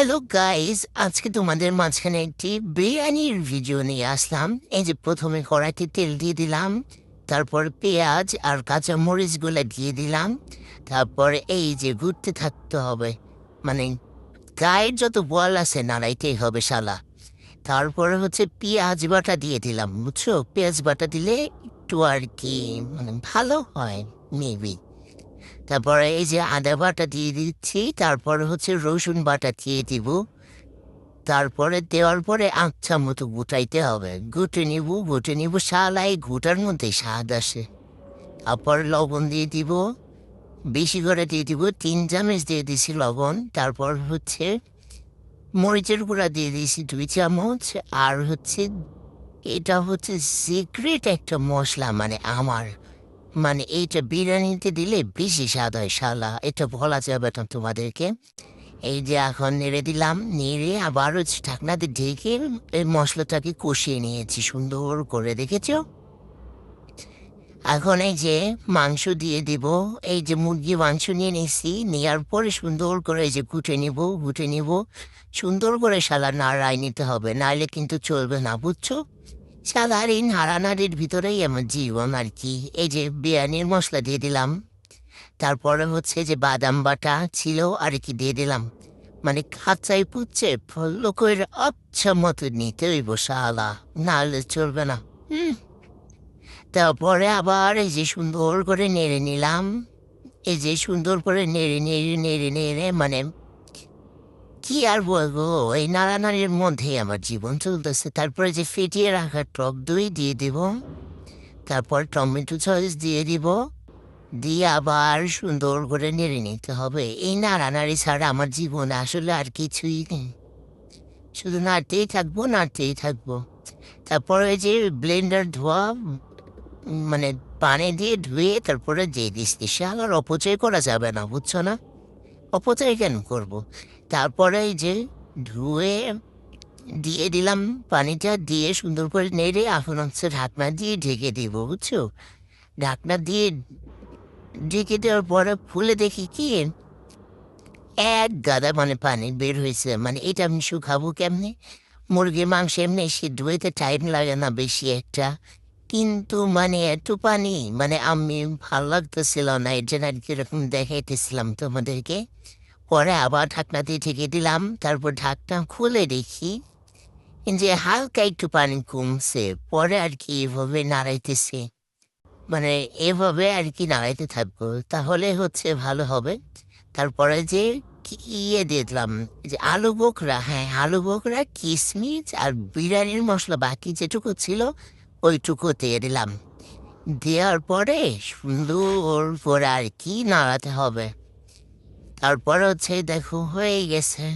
Hello guys, আজকে তোমাদের মাঝখানে একটি বিরিয়ানির ভিডিও নিয়ে আসলাম। এই যে প্রথমে কড়াইতে তেল দিয়ে দিলাম, তারপর পেঁয়াজ আর কাঁচা মরিচগুলো দিয়ে দিলাম, তারপর এই যে ঘুরতে থাকতে হবে, মানে গায়ের যত বল আছে নাড়াইতেই হবে শালা। তারপরে হচ্ছে পেঁয়াজ বাটা দিয়ে দিলাম, বুঝছো? পেঁয়াজ বাটা দিলে একটু আর কি মানে ভালো হয় মেবি। তারপরে এই যে আদা বাটা দিয়ে দিচ্ছি, তারপরে হচ্ছে রসুন বাটা দিয়ে দিব। তারপরে দেওয়ার পরে আচ্ছা মতো গুটাইতে হবে, গুটে নিব শালাই ঘুটার মধ্যে স্বাদ আসে। তারপর লবণ দিয়ে দিব, বেশি করে দিয়ে দিব, 3 চামচ দিয়ে দিছি লবণ। তারপর হচ্ছে মরিচের গুঁড়া দিয়ে দিয়েছি 2 চামচ। আর হচ্ছে এটা হচ্ছে সিক্রেট একটা মশলা, মানে আমার, মানে এইটা বিরিয়ানিতে দিলে বেশি স্বাদ হয় শালা, এটা বলা যাবে না তোমাদেরকে। এই যে এখন নেড়ে দিলাম, নেড়ে আবার হচ্ছে ঢাকনাতে ঢেকে এই মশলাটাকে কষিয়ে নিয়েছি সুন্দর করে, দেখেছো? এখন এই যে মাংস দিয়ে দিব। এই যে মুরগি মাংস নিয়ে নিয়েছি, নেওয়ার পরে সুন্দর করে এই যে গুটে নিব সুন্দর করে শালা নাড়াই নিতে হবে, নাইলে কিন্তু চলবে না, বুঝছো? শালার এই নাড়ানাড়ির ভিতরেই আমার জীবন আর কি। এই যে বিরিয়ানির মশলা দিয়ে দিলাম, তারপরে হচ্ছে যে বাদাম বাটা ছিল আর কি দিয়ে দিলাম, মানে খাঁচাই পুচ্ছে লোকের আচ্ছা মতো নিতে হইব শালা, নাহলে চলবে না। হুম। তারপরে আবার এই যে সুন্দর করে নেড়ে নিলাম, এই যে সুন্দর করে নেড়ে মানে কি আর বলবো, এই নাড়ানাড়ির মধ্যেই আমার জীবন চলতেছে। তারপরে যে ফেটিয়ে রাখা টক দই দিয়ে দিব, তারপর টমেটো সস দিয়ে দিব, দিয়ে আবার সুন্দর করে নেড়ে নিতে হবে। এই নাড়ানাড়ি ছাড়া আমার জীবনে আসলে আর কিছুই নেই, শুধু নাড়তেই থাকবো। তারপরে ওই যে ব্লেন্ডার ধোয়া, মানে পানি দিয়ে ধুয়ে তারপরে দিয়ে দিচ্ছি, আর অপচয় করা যাবে না, বুঝছো না? অপচয় কেন করবো? তারপরে এই যে ধুয়ে দিয়ে দিলাম, পানিটা দিয়ে সুন্দর করে নেড়ে এখন হচ্ছে ঢাকনা দিয়ে ঢেকে দিব, বুঝছো? ঢাকনা দিয়ে ঢেকে দেওয়ার পরে খুলে দেখি কি এক গাদা মানে পানি বের হয়েছে। মানে এটা আমি শুকাবো কেমনে? মুরগির মাংস এমনি সিদ্ধ হইতে টাইম লাগে না বেশি একটা, কিন্তু মানে এত পানি, মানে আমি ভাল লাগতেছিল না, এর জন্য আর কিরকম দেখাইতেছিলাম তোমাদেরকে। পরে আবার ঢাকনা দিয়ে ঢেকে দিলাম, তারপর ঢাকনা খুলে দেখি যে হালকা একটু পানি কমছে। পরে আর কি এভাবে নাড়াইতেছে, মানে এভাবে আর কি নাড়াইতে থাকবো, তাহলে হচ্ছে ভালো হবে। তারপরে যে ইয়ে দিয়ে দিলাম, যে আলু বোখরা, হ্যাঁ আলু বোখরা, কিশমিশ আর বিরিয়ানির মশলা বাকি যেটুকু ছিল ওইটুকু দিয়ে দিলাম। দেওয়ার পরে সুন্দর করে আর কি নাড়াতে হবে। তারপর হচ্ছে দেখো হয়ে গেছে।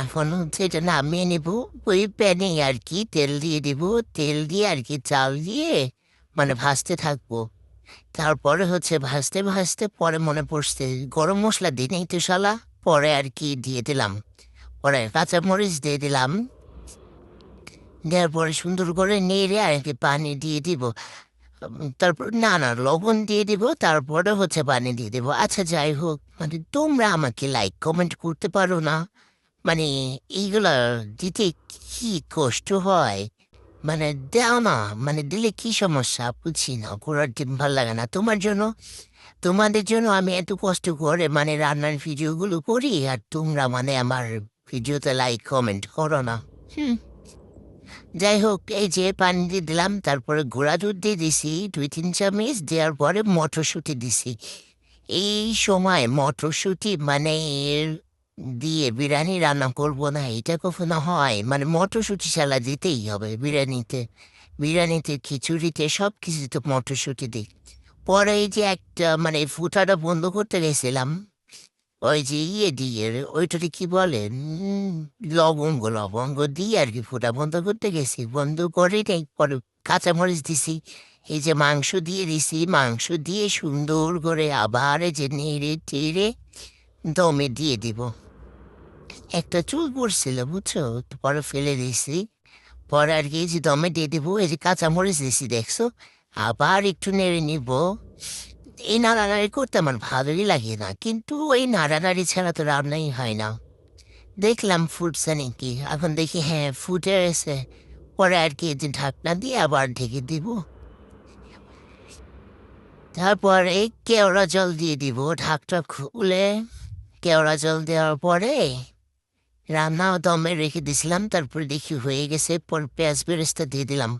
এখন হচ্ছে এটা নামিয়ে নেব, ওই প্যানে আর কি তেল দিয়ে দিব, তেল দিয়ে আর কি চাল দিয়ে মানে ভাজতে থাকবো। তারপরে হচ্ছে ভাজতে ভাজতে পরে মনে পড়ছে গরম মশলা দিই নাই তো শালা, পরে আর কি দিয়ে দিলাম। পরে কাঁচামরিচ দিয়ে দিলাম, দেওয়ার পরে সুন্দর করে নেড়ে আর কি পানি দিয়ে দিব। তারপর না লবণ দিয়ে দিব, তারপরে হচ্ছে পানি দিয়ে দিব। আচ্ছা যাই হোক, মানে তোমরা আমাকে লাইক কমেন্ট করতে পারো না? মানে এইগুলা দিতে কি কষ্ট হয়? মানে দাও না, মানে দিলে কি সমস্যা বুঝছি না, ঘোরার দিন ভাল লাগে না তোমার জন্য? তোমাদের জন্য আমি এত কষ্ট করে মানে রান্নার ভিডিওগুলো করি, আর তোমরা মানে আমার ভিডিওতে লাইক কমেন্ট করো না। হুম। যাই হোক, এই যে পানি দিয়ে দিলাম, তারপরে গুঁড়া দুধ দিয়ে দিছি 2-3 চামচ, দেওয়ার পরে মটরশুঁটি দিছি। এই সময় মটরশুঁটি মানে দিয়ে বিরিয়ানি রান্না করব না, এটা কখনো হয়? মানে মটরশুঁটি ছাড়া দিতেই হবে বিরিয়ানিতে, বিরিয়ানিতে খিচুড়িতে সব কিছুতে মটরশুঁটি দিই। পরে এই যে একটা মানে ফুটাটা বন্ধ করতে গেছিলাম, ওই যে ইয়ে দিয়ে ওইটাকে কি বলে, লবঙ্গ দিয়ে আর কি ফুটা বন্ধ করতে গেছি, বন্ধ করে নেই। পরে কাঁচামরিচ দিছি, এই যে মাংস দিয়ে দিছি, মাংস দিয়ে সুন্দর করে আবার এই যে নেড়ে টেড়ে দমে দিয়ে দিব। একটা চুল পড়ছিল, বুঝছো? তো পরে ফেলে দিয়েছি। পরে আর কি এই যে দমে দিয়ে দিব, এই যে কাঁচামরিচ দিছি দেখছো, আবার একটু নেড়ে নিব। এই নাড়ানাড়ি করতে আমার ভালোই লাগে না, কিন্তু এই নাড়ানাড়ি ছাড়া তো রান্নাই হয় না। দেখলাম ফুটছে নাকি, এখন দেখি হ্যাঁ ফুটে এসে, পরে আর কি এই যে ঢাকনা দিয়ে আবার ঢেকে দিব। তারপর এই কেওড়া জল দিয়ে দিব, ঢাকটা খুলে কেওড়া জল দেওয়ার পরে রান্না দমে রেখে দিছিলাম, তারপরে দেখি হয়ে গেছে, পর পেঁয়াজ বেরেস্তা দিয়ে দিলাম।